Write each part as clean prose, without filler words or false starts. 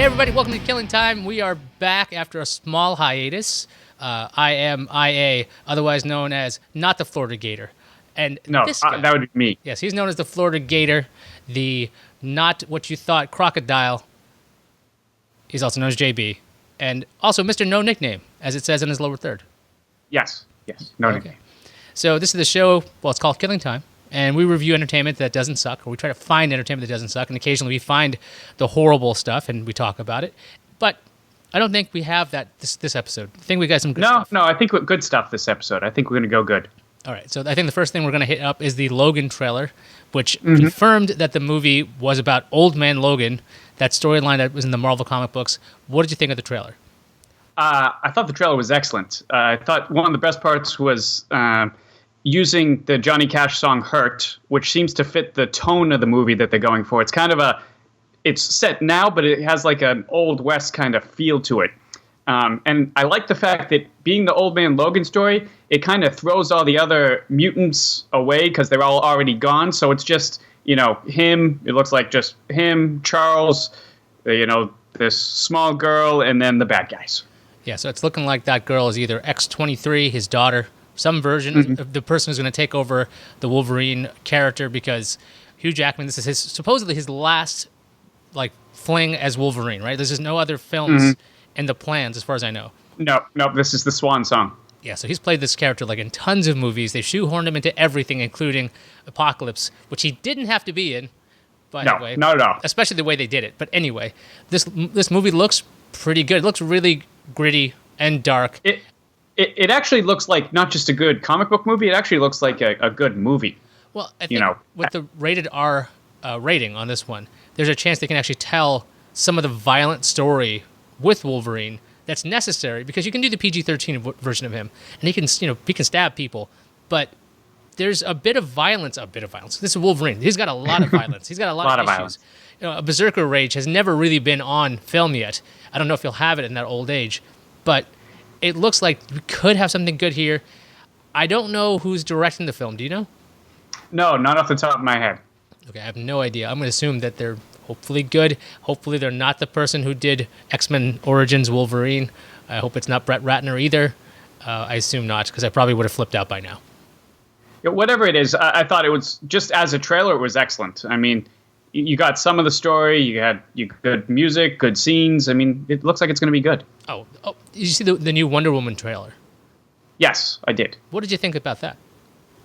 Hey everybody, welcome to Killing Time. We are back after a small hiatus. I am IA, otherwise known as not the Florida Gator. And No, this guy, that would be me. yes, he's known as the Florida Gator, the not what you thought crocodile. He's also known as JB. And also Mr. No Nickname, as it says in his lower third. Yes. No, Okay. So this is the show, well, it's called Killing Time. And we review entertainment that doesn't suck, or we try to find entertainment that doesn't suck, and occasionally we find the horrible stuff and we talk about it. But I don't think we have that this episode. I think we got some good stuff. No, I think we're good stuff this episode. I think we're going to go good. All right, so I think the first thing we're going to hit up is the Logan trailer, which confirmed that the movie was about Old Man Logan, that storyline that was in the Marvel comic books. What did you think of the trailer? I thought the trailer was excellent. I thought one of the best parts was using the Johnny Cash song "Hurt," which seems to fit the tone of the movie that they're going for. It's kind of it's set now, but it has like an Old West kind of feel to it. And I like the fact that being the Old Man Logan story, it kind of throws all the other mutants away because they're all already gone. So it's just, him. It looks like just him, Charles, this small girl, and then the bad guys. Yeah, so it's looking like that girl is either X-23, his daughter, some version of the person who's going to take over the Wolverine character, because Hugh Jackman, this is supposedly his last fling as Wolverine, right? There's just no other films in the plans as far as I know. No, this is the swan song. Yeah, so he's played this character in tons of movies. They shoehorned him into everything, including Apocalypse, which he didn't have to be in, by the way. No, not at all. Especially the way they did it. But anyway, this movie looks pretty good. It looks really gritty and dark. It actually looks like not just a good comic book movie. It actually looks like a good movie. Well, I think with the rated R rating on this one, there's a chance they can actually tell some of the violent story with Wolverine that's necessary, because you can do the PG-13 version of him, and he can stab people, but there's a bit of violence. This is Wolverine. He's got a lot of violence. He's got a lot of issues. Violence. A Berserker Rage has never really been on film yet. I don't know if he'll have it in that old age, but it looks like we could have something good here. I don't know who's directing the film. Do you know? No, not off the top of my head. Okay, I have no idea. I'm going to assume that they're hopefully good. Hopefully they're not the person who did X-Men Origins Wolverine. I hope it's not Brett Ratner either. I assume not, because I probably would have flipped out by now. Yeah, whatever it is, I thought it was, just as a trailer, it was excellent. I mean, you got some of the story, you had good music, good scenes. I mean, it looks like it's going to be good. Oh, did you see the new Wonder Woman trailer? Yes, I did. What did you think about that?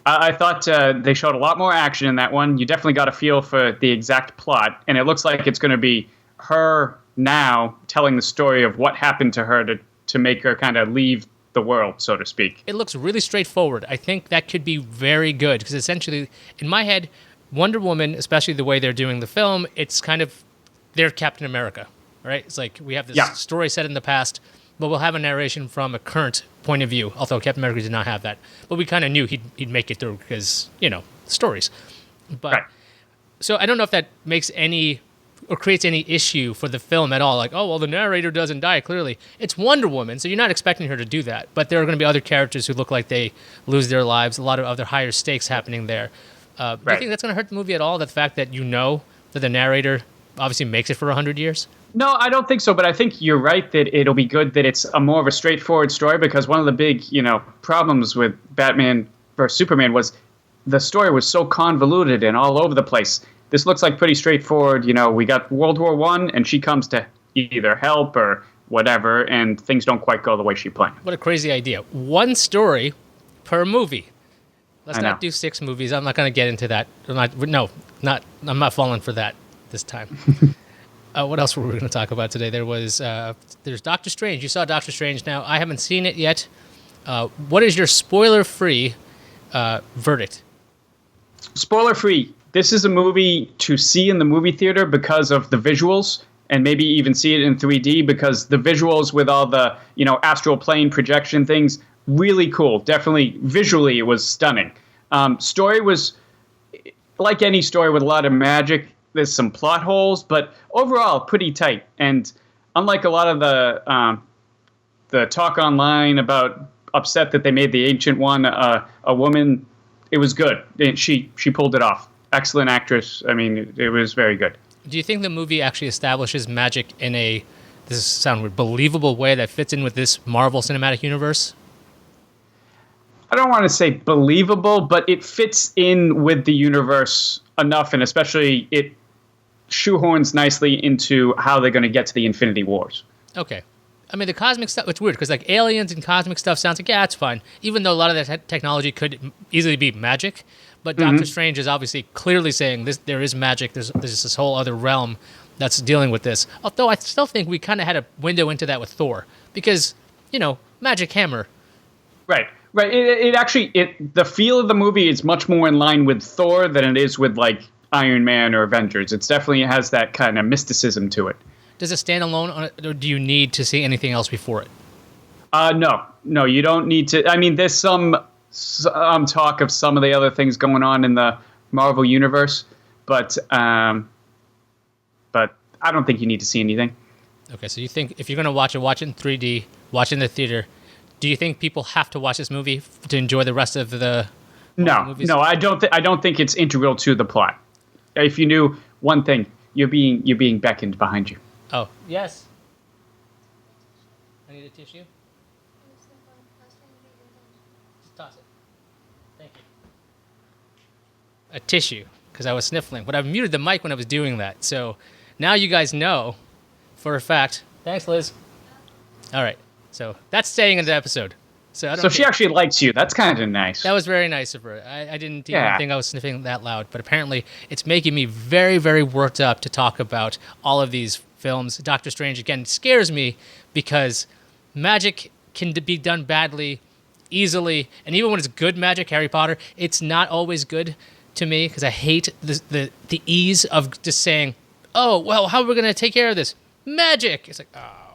I thought they showed a lot more action in that one. You definitely got a feel for the exact plot, and it looks like it's going to be her now telling the story of what happened to her to make her kind of leave the world, so to speak. It looks really straightforward. I think that could be very good, because essentially, in my head, Wonder Woman, especially the way they're doing the film, it's kind of their Captain America, right? It's like we have this story set in the past, but we'll have a narration from a current point of view, although Captain America did not have that. But we kind of knew he'd make it through because, stories. But Right. So I don't know if that makes any or creates any issue for the film at all. Like, oh, well, the narrator doesn't die, clearly. It's Wonder Woman, so you're not expecting her to do that. But there are going to be other characters who look like they lose their lives, a lot of other higher stakes happening there. Do you think that's going to hurt the movie at all, the fact that that the narrator obviously makes it for 100 years? No, I don't think so, but I think you're right that it'll be good that it's a more of a straightforward story, because one of the big, problems with Batman vs. Superman was the story was so convoluted and all over the place. This looks like pretty straightforward. We got World War I, and she comes to either help or whatever, and things don't quite go the way she planned. What a crazy idea. One story per movie. Let's not do 6 movies. I'm not going to get into that. I'm not falling for that this time. What else were we going to talk about today? There's Doctor Strange. You saw Doctor Strange now. I haven't seen it yet. What is your spoiler-free verdict? Spoiler-free. This is a movie to see in the movie theater because of the visuals, and maybe even see it in 3D, because the visuals with all the, astral plane projection things, really cool. Definitely visually it was stunning. Story was like any story with a lot of magic. There's some plot holes, but overall pretty tight. And unlike a lot of the talk online about upset that they made the Ancient One a woman, it was good. She pulled it off. Excellent actress. I mean, it was very good. Do you think the movie actually establishes magic in a, this sounds weird, believable way that fits in with this Marvel Cinematic Universe? I don't want to say believable, but it fits in with the universe enough, and especially it shoehorns nicely into how they're going to get to the Infinity Wars. Okay. I mean, the cosmic stuff, it's weird because like aliens and cosmic stuff sounds like, yeah, it's fine. Even though a lot of that technology could easily be magic. But Doctor Strange is obviously clearly saying there is magic. There's this whole other realm that's dealing with this. Although I still think we kind of had a window into that with Thor. Because, magic hammer. Right. It actually, the feel of the movie is much more in line with Thor than it is with like Iron Man or Avengers. It definitely has that kind of mysticism to it. Does it stand alone on it, or do you need to see anything else before it? No, you don't need to. I mean, there's some talk of some of the other things going on in the Marvel universe, but I don't think you need to see anything. Okay, so you think if you're going to watch it in 3D, watch it in the theater. Do you think people have to watch this movie to enjoy the rest of the movies? No, I don't think it's integral to the plot. If you knew one thing, you're being beckoned behind you. Oh, yes. I need a tissue. Just toss it. Thank you. A tissue, because I was sniffling. But I muted the mic when I was doing that. So now you guys know for a fact. Thanks, Liz. All right. So that's staying in the episode. So she actually likes you. That's kind of nice. That was very nice of her. I didn't even think I was sniffing that loud, but apparently it's making me very, very worked up to talk about all of these films. Doctor Strange, again, scares me because magic can be done badly, easily, and even when it's good magic, Harry Potter, it's not always good to me because I hate the ease of just saying, oh, well, how are we going to take care of this? Magic! It's like, oh.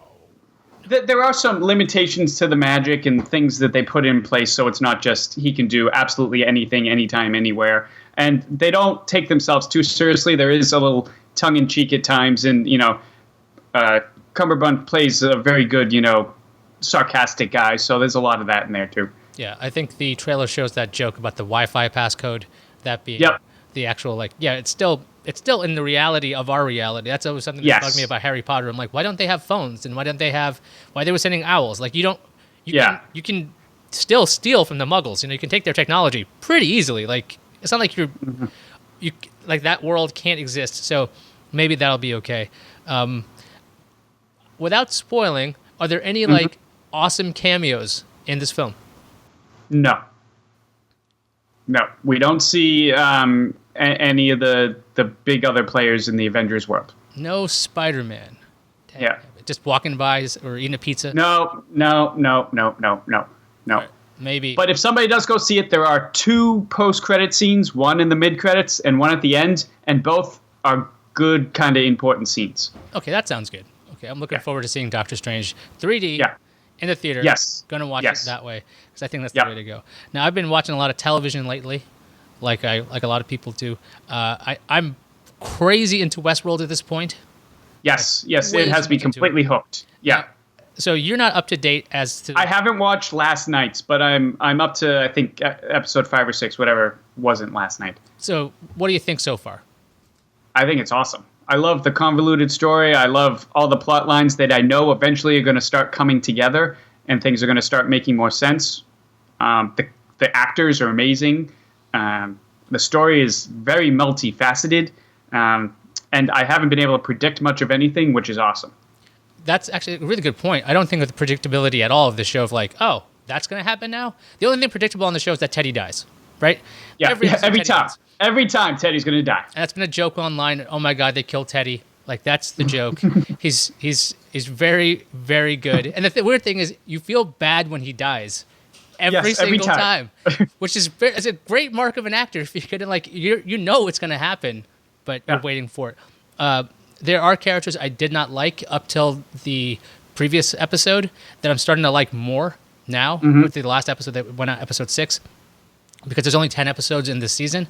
There are some limitations to the magic and things that they put in place, so it's not just he can do absolutely anything, anytime, anywhere. And they don't take themselves too seriously. There is a little tongue-in-cheek at times, and, Cumberbund plays a very good, sarcastic guy, so there's a lot of that in there, too. Yeah, I think the trailer shows that joke about the Wi-Fi passcode, that being the actual, it's still in the reality of our reality. That's always something that bugged me about Harry Potter. I'm like, why don't they have phones? And why they were sending owls? Like, you can still steal from the Muggles. You can take their technology pretty easily. Like, it's not like like that world can't exist. So maybe that'll be okay. Without spoiling, are there any awesome cameos in this film? No, we don't see any of the big other players in the Avengers world. No Spider-Man. Yeah. Just walking by or eating a pizza? No. Right. Maybe. But if somebody does go see it, there are 2 post-credit scenes, one in the mid-credits and one at the end, and both are good, kind of important scenes. Okay, that sounds good. Okay, I'm looking forward to seeing Doctor Strange 3D in the theater. Yes. Going to watch it that way because I think that's the way to go. Now, I've been watching a lot of television lately, like a lot of people do. I'm crazy into Westworld at this point. Yes, it has me completely hooked. Yeah. So you're not up to date as to. I haven't watched last night's, but I'm up to I think episode 5 or 6, whatever wasn't last night. So what do you think so far? I think it's awesome. I love the convoluted story. I love all the plot lines that I know eventually are going to start coming together and things are going to start making more sense. The actors are amazing. The story is very multifaceted. And I haven't been able to predict much of anything, which is awesome. That's actually a really good point. I don't think of the predictability at all of the show of like, oh, that's going to happen now? The only thing predictable on the show is that Teddy dies, right? Yeah, every time. Every time Teddy's going to die. And that's been a joke online. Oh, my God, they killed Teddy. Like, that's the joke. He's very, very good. And the weird thing is you feel bad when he dies. Every single time. Which is it's a great mark of an actor. If you could, you know it's going to happen, but you're waiting for it. There are characters I did not like up till the previous episode that I'm starting to like more now with the last episode that went out, episode 6, because there's only 10 episodes in this season.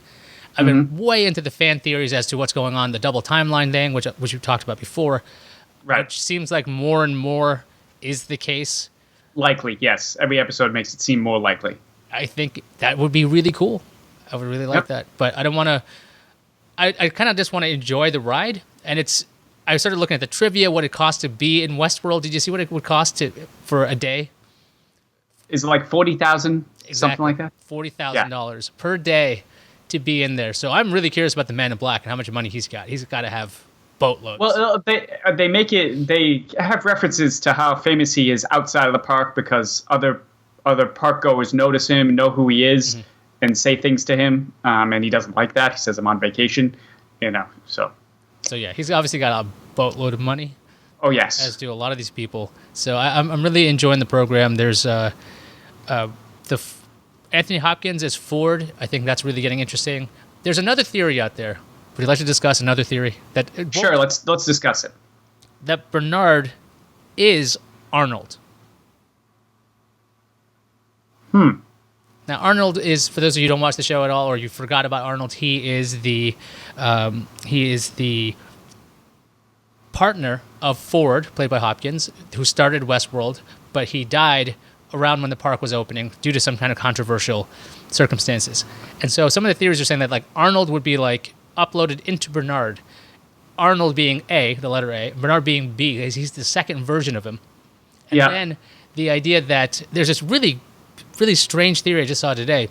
I've been way into the fan theories as to what's going on, the double timeline thing, which we've talked about before, which seems like more and more is the case. Likely, yes. Every episode makes it seem more likely. I think that would be really cool. I would really like that. But I don't want to... I kind of just want to enjoy the ride. And I started looking at the trivia, what it costs to be in Westworld. Did you see what it would cost for a day? Is it like 40,000, Exactly. something like that? $40,000 per day to be in there. So I'm really curious about the Man in Black and how much money he's got. He's got to have boatloads. Well, they make it. They have references to how famous he is outside of the park because other park goers notice him, know who he is, and say things to him. And he doesn't like that. He says, "I'm on vacation," So yeah, he's obviously got a boatload of money. Oh yes, as do a lot of these people. So I'm really enjoying the program. There's Anthony Hopkins as Ford. I think that's really getting interesting. There's another theory out there. Would you like to discuss another theory? Sure, let's discuss it. That Bernard is Arnold. Now, Arnold is, for those of you who don't watch the show at all, or you forgot about Arnold, he is the partner of Ford, played by Hopkins, who started Westworld, but he died around when the park was opening due to some kind of controversial circumstances. And so some of the theories are saying that like Arnold would be like uploaded into Bernard, Arnold being A, the letter A, Bernard being B, because he's the second version of him. And then the idea that there's this really, really strange theory I just saw today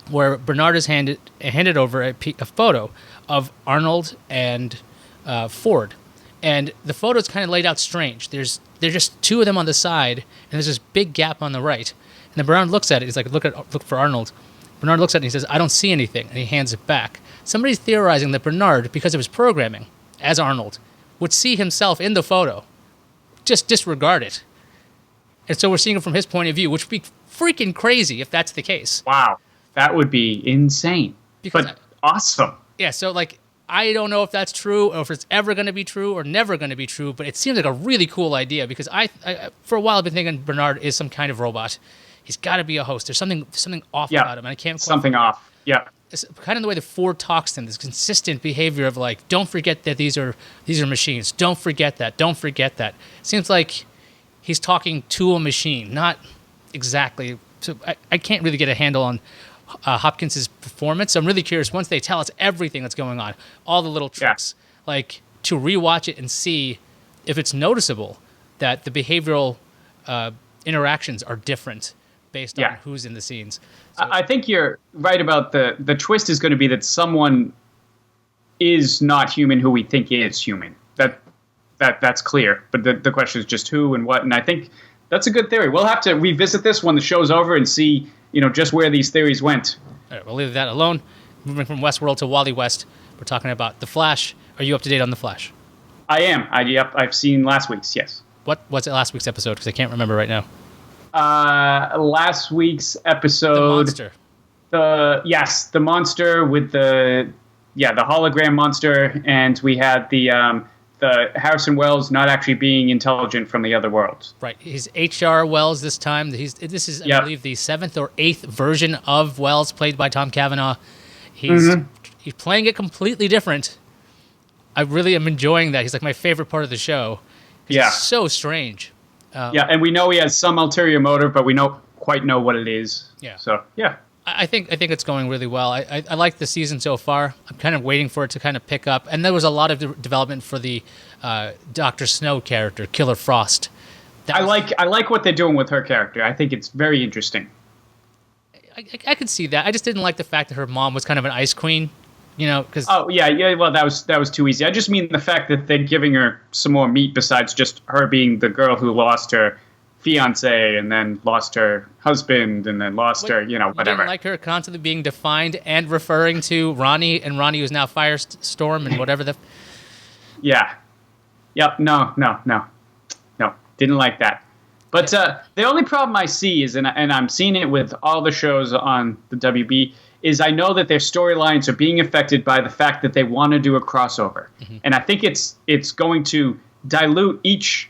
where Bernard is handed over a photo of Arnold and Ford. And the photo's kind of laid out strange. There's just two of them on the side, and there's this big gap on the right. And then Bernard looks at it. He's like, look for Arnold. Bernard looks at it and he says, I don't see anything. And he hands it back. Somebody's theorizing that Bernard, because of his programming as Arnold, would see himself in the photo. Just disregard it. And so we're seeing it from his point of view, which would be freaking crazy if that's the case. Wow. That would be insane. But awesome. Yeah, so like, I don't know if that's true or if it's ever going to be true or never going to be true, but it seems like a really cool idea because I for a while I've been thinking Bernard is some kind of robot. He's got to be a host. There's something off about him, and I can't quite something off. Yeah. It's kind of the way the Ford talks to him, this consistent behavior of like, don't forget that these are machines. Don't forget that. Don't forget that. It seems like he's talking to a machine, not exactly. So I can't really get a handle on Hopkins' performance. So I'm really curious, once they tell us everything that's going on, all the little tricks, like to rewatch it and see if it's noticeable that the behavioral interactions are different based on who's in the scenes. So, I think you're right about the twist is going to be that someone is not human who we think is human. That's clear. But the question is just who and what. And I think that's a good theory. We'll have to revisit this when the show's over and see, just where these theories went. All right, we'll leave that alone. Moving from Westworld to Wally West, we're talking about The Flash. Are you up to date on The Flash? I am. I've seen last week's, yes. What was it last week's episode? Because I can't remember right now. Last week's episode. The monster. The monster with the hologram monster, and we had the Harrison Wells not actually being intelligent from the other world. Right. He's H.R. Wells this time. This is, I believe, the 7th or 8th version of Wells, played by Tom Cavanaugh. He's playing it completely different. I really am enjoying that. He's like my favorite part of the show. He's so strange. And we know he has some ulterior motive, but we don't quite know what it is. Yeah. So, yeah. I think it's going really well. I like the season so far. I'm kind of waiting for it to kind of pick up. And there was a lot of development for the Dr. Snow character, Killer Frost. I like what they're doing with her character. I think it's very interesting. I could see that. I just didn't like the fact that her mom was kind of an ice queen. Because well, that was too easy. I just mean the fact that they're giving her some more meat besides just her being the girl who lost her fiance and then lost her husband and then lost her, whatever. You didn't like her constantly being defined and referring to Ronnie, and Ronnie who's now Firestorm and whatever the. Yeah. Yep. No. Didn't like that. But the only problem I see is, and I'm seeing it with all the shows on the WB, is I know that their storylines are being affected by the fact that they want to do a crossover. Mm-hmm. And I think it's going to dilute each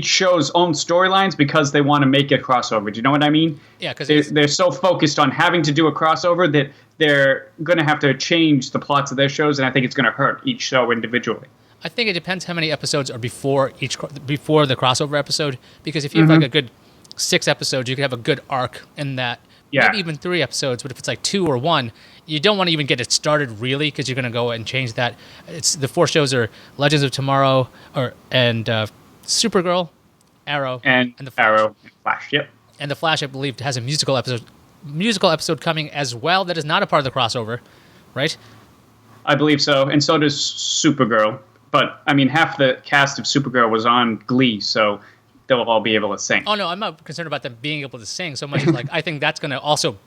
show's own storylines because they want to make a crossover. Do you know what I mean? Yeah, because they're so focused on having to do a crossover that they're going to have to change the plots of their shows, and I think it's going to hurt each show individually. I think it depends how many episodes are before the crossover episode, because if you have like a good 6 episodes, you could have a good arc in that. Yeah. Maybe even 3 episodes, but if it's like 2 or 1, you don't want to even get it started really because you're going to go and change that. It's the 4 shows are Legends of Tomorrow and Supergirl, Arrow, and the Flash. Arrow, and Flash. Yep. And the Flash, I believe, has a musical episode coming as well. That is not a part of the crossover, right? I believe so, and so does Supergirl. But I mean, half the cast of Supergirl was on Glee, so they'll all be able to sing. Oh no, I'm not concerned about them being able to sing so much as like I think that's going to also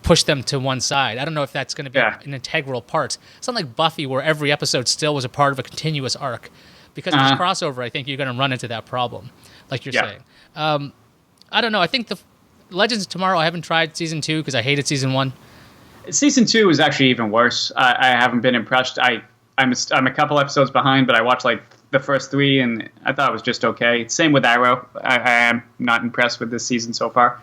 push them to one side. I don't know if that's going to be an integral part. It's not like Buffy where every episode still was a part of a continuous arc. Because of this crossover, I think you're going to run into that problem, like you're saying. I don't know. I think the Legends of Tomorrow, I haven't tried season 2 because I hated season 1. Season 2 is actually even worse. I haven't been impressed. I'm a couple episodes behind, but I watched like the first 3, and I thought it was just okay. Same with Arrow. I am not impressed with this season so far.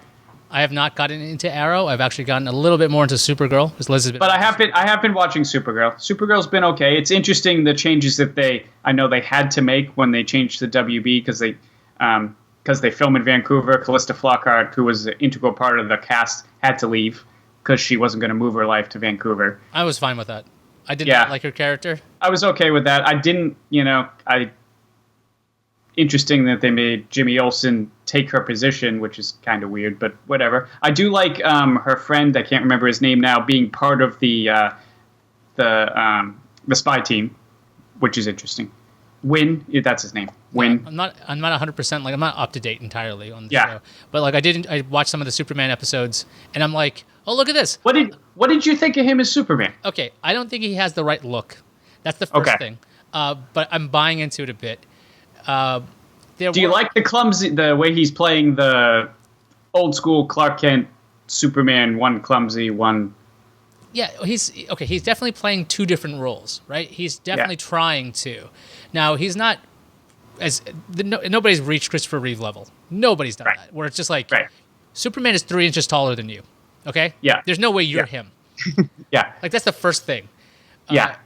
I have not gotten into Arrow. I've actually gotten a little bit more into Supergirl. But I have been watching Supergirl. Supergirl's been okay. It's interesting the changes that I know they had to make when they changed the WB because they film in Vancouver. Callista Flockhart, who was an integral part of the cast, had to leave because she wasn't going to move her life to Vancouver. I was fine with that. I did not like her character. I was okay with that. I didn't, interesting that they made Jimmy Olsen take her position, which is kind of weird, but whatever. I do like her friend, I can't remember his name now, being part of the spy team, which is interesting. Win, that's his name. Win. Yeah, I'm not 100% like I'm not up to date entirely on the show. But like I watched some of the Superman episodes and I'm like, "Oh, look at this." What did you think of him as Superman? Okay, I don't think he has the right look. That's the first thing. But I'm buying into it a bit. Do you like the way he's playing the old school Clark Kent Superman, one clumsy, one? Yeah, he's definitely playing 2 different roles, right? He's definitely trying to. Now he's not nobody's reached Christopher Reeve level. Nobody's done that. Where it's just like Superman is 3 inches taller than you. Okay. Yeah. There's no way you're him. Yeah. Like that's the first thing. And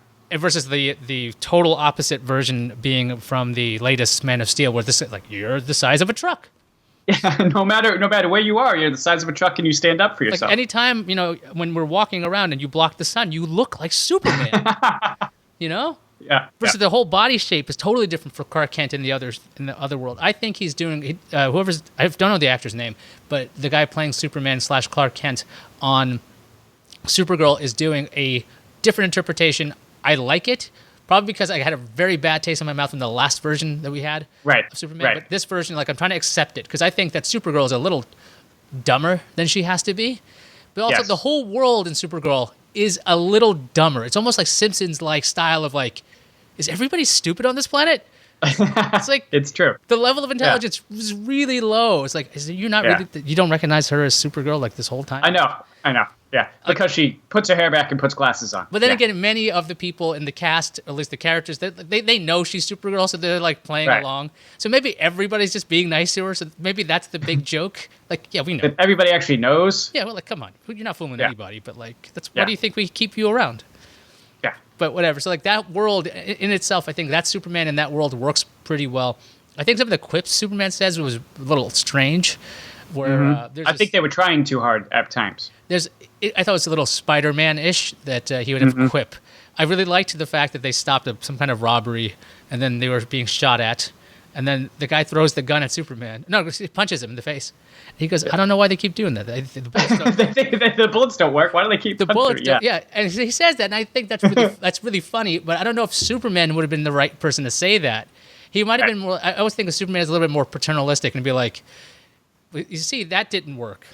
versus the total opposite version being from the latest Man of Steel, where this is like you're the size of a truck. Yeah, no matter where you are, you're the size of a truck and you stand up for yourself. Like anytime, when we're walking around and you block the sun, you look like Superman. Yeah. Versus the whole body shape is totally different for Clark Kent in the other world. I think he's doing I don't know the actor's name, but the guy playing Superman / Clark Kent on Supergirl is doing a different interpretation. I like it, probably because I had a very bad taste in my mouth from the last version that we had of Superman. Right. But this version, like I'm trying to accept it because I think that Supergirl is a little dumber than she has to be. But also the whole world in Supergirl is a little dumber. It's almost like Simpsons-like style of like, is everybody stupid on this planet? It's like it's true. The level of intelligence is really low. It's like, you don't recognize her as Supergirl like this whole time? I know. Yeah, because she puts her hair back and puts glasses on. But then again, many of the people in the cast, at least the characters, they know she's Supergirl, so they're like playing along. So maybe everybody's just being nice to her. So maybe that's the big joke. Like, yeah, we know. That everybody actually knows. Yeah, well, like, come on, you're not fooling anybody. But like, why do you think we keep you around? Yeah. But whatever. So like that world in itself, I think that Superman in that world works pretty well. I think some of the quips Superman says was a little strange. Where I think they were trying too hard at times. I thought it was a little Spider-Man-ish that he would have a quip. I really liked the fact that they stopped some kind of robbery, and then they were being shot at, and then the guy throws the gun at Superman. No, he punches him in the face. He goes, I don't know why they keep doing that. The bullets don't work. Why do they keep the bullets? Yeah, and he says that, and I think that's really funny. But I don't know if Superman would have been the right person to say that. He might have been more. I always think of Superman as a little bit more paternalistic and be like, you see, that didn't work.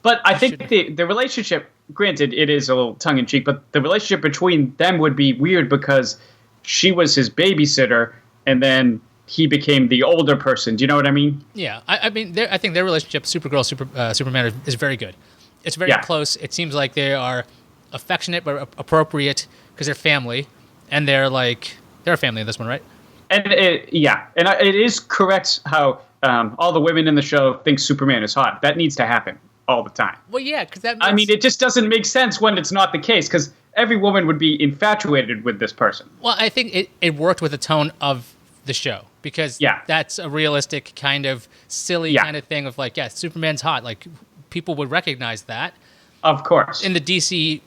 But I think the relationship, granted, it is a little tongue-in-cheek, but the relationship between them would be weird because she was his babysitter, and then he became the older person. Do you know what I mean? Yeah. I think their relationship, Supergirl, Superman, is very good. It's very close. It seems like they are affectionate but appropriate because they're family, and they're a family in this one, right? And it is correct how all the women in the show think Superman is hot. That needs to happen all the time. Well, yeah, because it just doesn't make sense when it's not the case, because every woman would be infatuated with this person. Well, I think it worked with the tone of the show, because that's a realistic kind of silly kind of thing of like, Superman's hot. Like, people would recognize that. Of course. In the DC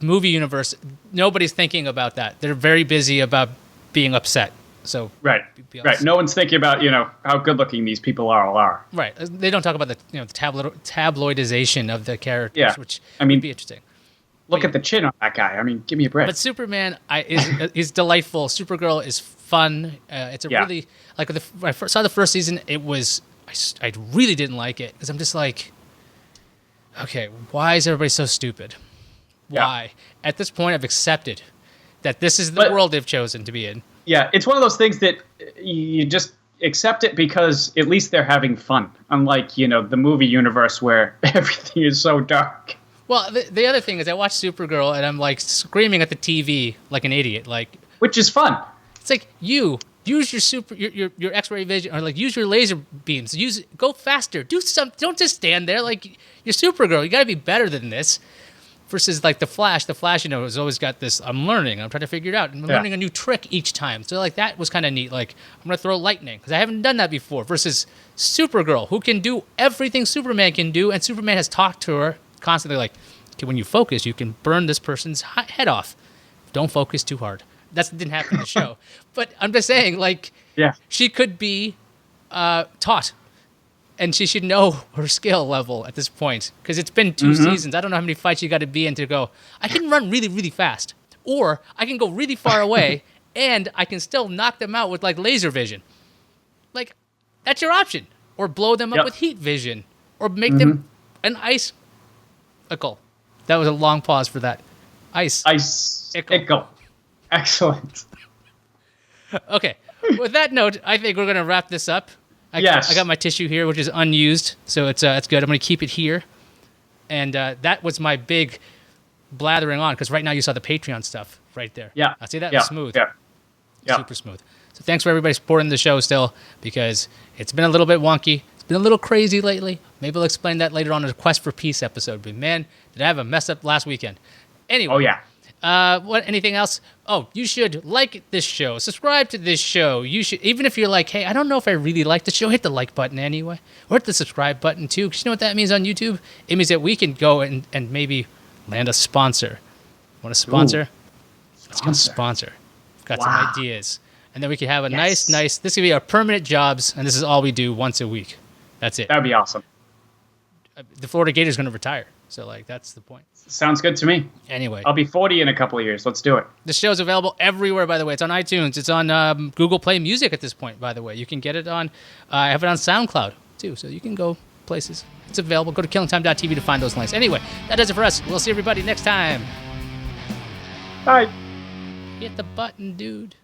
movie universe, nobody's thinking about that. They're very busy about being upset. So right. No one's thinking about how good looking these people all are. Right. They don't talk about the the tabloidization of the characters, which would be interesting. Look at the chin on that guy. I mean, give me a break. But Superman is delightful. Supergirl is fun. It's a really when I first saw the first season, it was I really didn't like it because I'm just like, okay, why is everybody so stupid? Why? Yeah. At this point, I've accepted that this is the world they've chosen to be in. Yeah, it's one of those things that you just accept it because at least they're having fun. Unlike, the movie universe where everything is so dark. Well, the other thing is I watch Supergirl and I'm like screaming at the TV like an idiot. Which is fun. It's like use your X-ray vision, or like use your laser beams. Go faster. Do something. Don't just stand there. Like, you're Supergirl. You got to be better than this. Versus like the Flash. The Flash, has always got this. I'm learning. I'm trying to figure it out. I'm learning a new trick each time. So like that was kind of neat. Like, I'm gonna throw lightning because I haven't done that before. Versus Supergirl, who can do everything Superman can do, and Superman has talked to her constantly. Like, okay, when you focus, you can burn this person's head off. Don't focus too hard. That didn't happen in the show. But I'm just saying, she could be taught. And she should know her skill level at this point. Because it's been 2 seasons. I don't know how many fights you got to be in to go, I can run really, really fast. Or I can go really far away, and I can still knock them out with, laser vision. That's your option. Or blow them up with heat vision. Or make them an ice-icle. That was a long pause for that. Ice-icle. Excellent. Okay. With that note, I think we're going to wrap this up. I got my tissue here, which is unused, so it's good. I'm going to keep it here. And that was my big blathering on, because right now you saw the Patreon stuff right there. Yeah. I see that? It's smooth. Yeah. Super smooth. So thanks for everybody supporting the show still, because it's been a little bit wonky. It's been a little crazy lately. Maybe I'll explain that later on in the Quest for Peace episode. But man, did I have a mess up last weekend. Anyway. Oh, yeah. Anything else? Oh, you should like this show. Subscribe to this show. You should, even if you're like, hey, I don't know if I really like the show, hit the like button anyway. Or hit the subscribe button too. Because you know what that means on YouTube? It means that we can go and maybe land a sponsor. Want a sponsor? Let's get a sponsor. We've got some ideas. And then we can have a nice, this could be our permanent jobs, and this is all we do once a week. That's it. That would be awesome. The Florida Gators going to retire. So, that's the point. Sounds good to me. Anyway. I'll be 40 in a couple of years. Let's do it. The show's available everywhere, by the way. It's on iTunes. It's on Google Play Music at this point, by the way. You can get it on, I have it on SoundCloud, too. So you can go places. It's available. Go to killingtime.tv to find those links. Anyway, that does it for us. We'll see everybody next time. Bye. Hit the button, dude.